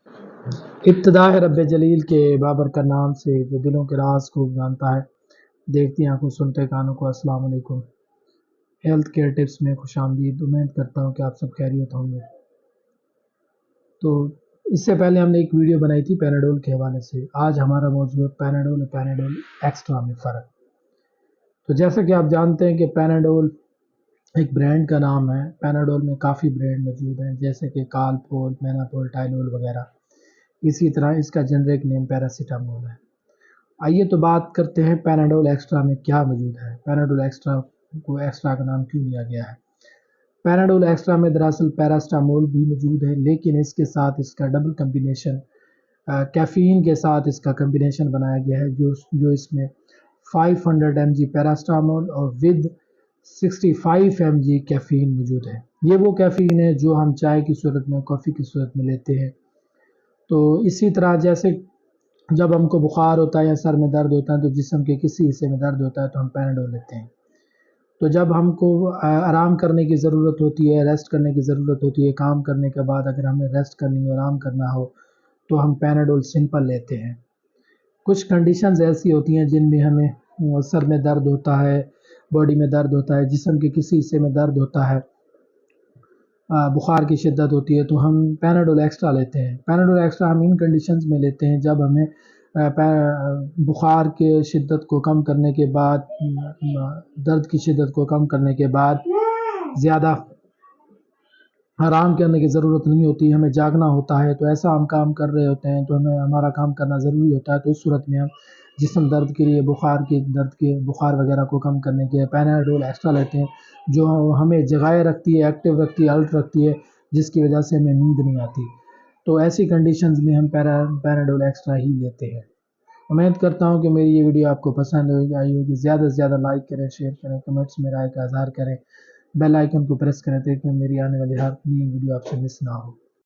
ابتدا ہے رب جلیل کے بابر کا نام سے جو دلوں کے راز کو جانتا ہے۔ دیکھتی آنکھوں سنتے کانوں کو السلام علیکم۔ ہیلتھ کیئر ٹپس میں خوش آمدید۔ امید کرتا ہوں کہ آپ سب خیریت ہوں گے۔ تو اس سے پہلے ہم نے ایک ویڈیو بنائی تھی پیناڈول کے حوالے سے۔ آج ہمارا موضوع ہے پیناڈول اور پیناڈول ایکسٹرا میں فرق۔ تو جیسا کہ آپ جانتے ہیں کہ پیناڈول ایک برانڈ کا نام ہے۔ پیناڈول میں کافی برانڈ موجود ہیں جیسے کہ کالپول، میناپول، ٹائلول وغیرہ۔ اسی طرح اس کا جنرک نیم پیراسیٹامول ہے۔ آئیے تو بات کرتے ہیں پیناڈول ایکسٹرا میں کیا موجود ہے۔ پیناڈول ایکسٹرا کو ایکسٹرا کا نام کیوں دیا گیا ہے؟ پیناڈول ایکسٹرا میں دراصل پیراسیٹامول بھی موجود ہے، لیکن اس کے ساتھ اس کا ڈبل کمبینیشن کیفین کے ساتھ اس کا کمبینیشن بنایا گیا ہے جو اس میں 500 mg پیراسیٹامول اور ود 65 mg کیفین موجود ہے۔ یہ وہ کیفین ہے جو ہم چائے کی صورت میں، کافی کی صورت میں لیتے ہیں۔ تو اسی طرح جیسے جب ہم کو بخار ہوتا ہے یا سر میں درد ہوتا ہے تو جسم کے کسی حصے میں درد ہوتا ہے تو ہم پیناڈول لیتے ہیں۔ تو جب ہم کو آرام کرنے کی ضرورت ہوتی ہے، ریسٹ کرنے کی ضرورت ہوتی ہے، کام کرنے کے بعد اگر ہمیں ریسٹ کرنی ہو، آرام کرنا ہو تو ہم پیناڈول سمپل لیتے ہیں۔ کچھ کنڈیشنز ایسی ہوتی ہیں جن میں ہمیں سر میں درد ہوتا ہے، باڈی میں درد ہوتا ہے، جسم کے کسی حصے میں درد ہوتا ہے، بخار کی شدت ہوتی ہے تو ہم پیناڈول ایکسٹرا لیتے ہیں۔ پیناڈول ایکسٹرا ہم ان کنڈیشنز میں لیتے ہیں جب ہمیں بخار کے شدت کو کم کرنے کے بعد، درد کی شدت کو کم کرنے کے بعد زیادہ آرام کرنے کی ضرورت نہیں ہوتی، ہمیں جاگنا ہوتا ہے، تو ایسا ہم کام کر رہے ہوتے ہیں تو ہمیں ہمارا کام کرنا ضروری ہوتا ہے، تو اس صورت میں ہم جسم درد کے لیے، بخار وغیرہ کو کم کرنے کے لیے پیناڈول ایکسٹرا لیتے ہیں، جو ہمیں جگائے رکھتی ہے، ایکٹیو رکھتی ہے، الرٹ رکھتی ہے، جس کی وجہ سے ہمیں نیند نہیں آتی۔ تو ایسی کنڈیشنز میں ہم پیناڈول ایکسٹرا ہی لیتے ہیں۔ امید کرتا ہوں کہ میری یہ ویڈیو آپ کو پسند آئی ہوگی۔ زیادہ سے زیادہ لائک کریں، شیئر کریں، کمنٹس میں رائے کا اظہار کریں، بیل آئیکن کو پریس کریں تاکہ میری آنے والی ہر نئی ویڈیو آپ سے مس نہ ہو۔